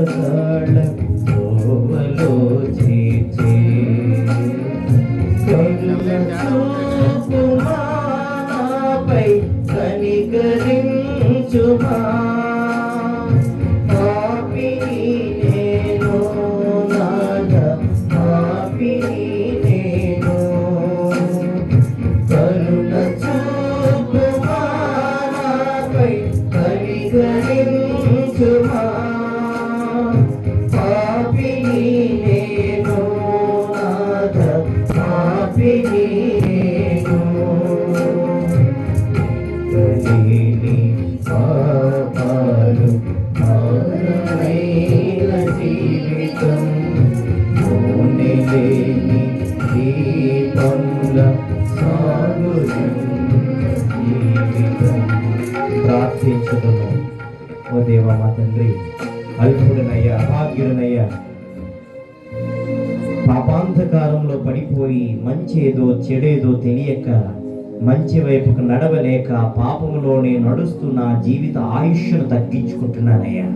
చెరసాల ఓవలో చేర్చే నాపై కనికరించుమా పాపిని నేను నాథ పాపిని నేను కరుణ చూపుమా నాపై కనికరించుమా పాపిని నేను నాథ పాపిని పాపాలు మారనైన జీవితం నూనె లేని దీపంల సాగు జీవితం. ప్రార్థించుదును. ఓ దేవా మా తండ్రి, అల్పుడనయ్యా, అభాగ్యుడనయ్యా, పాపాంధకారంలో పడిపోయి మంచేదో చెడేదో తెలియక మంచి వైపుకు నడవలేక పాపములోనే నడుస్తూ నా జీవిత ఆయుష్ను తగ్గించుకుంటున్నానయ్యా.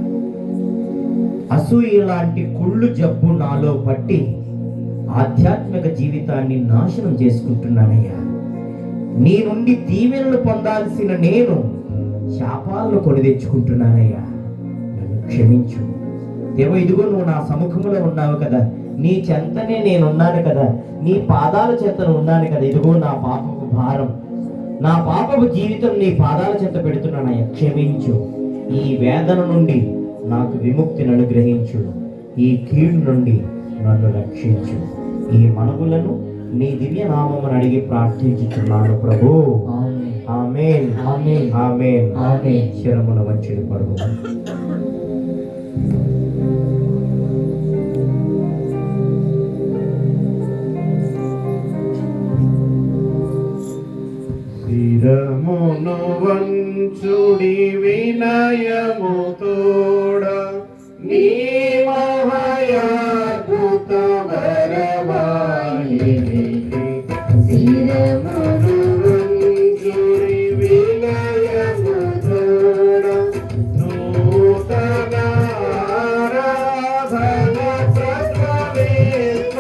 అసూయ లాంటి కుళ్ళు జబ్బు నాలో పట్టి ఆధ్యాత్మిక జీవితాన్ని నాశనం చేసుకుంటున్నానయ్యా. నీ నుండి దీవెనలు పొందాల్సిన నేను శాపాలను కొని తెచ్చుకుంటున్నానయ్యా. నన్ను క్షమించు దేవ. ఇదిగో నువ్వు నా సముఖంలో ఉన్నావు కదా, నీ చెంతనే నేనున్నాను కదా, నీ పాదాల చెంతను ఉన్నాను కదా. ఇదిగో నా పాపపు భారం, నా పాపపు జీవితం నీ పాదాల చెంత పెడుతున్నానయ్యా. క్షమించు. ఈ వేదన నుండి నాకు విముక్తిని అనుగ్రహించు. ఈ కీడు నుండి నన్ను రక్షించు. ఈ మనవులను నీ దివ్య నామమును అడిగి ప్రార్థించుచున్నాను ప్రభు. ఆమేన్ ఆమేన్ ఆమేన్ ఆమేన్. శరమున వంచిడి పడుగు. శిరమును వంచుడి వినయము తోడ నీ మహాయాద్భుత వరవాహిని. శిరమును వంచుడి వినయము తోడ నూతన ఆరాధన ప్రకటింప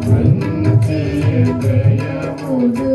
మంచి జయముదు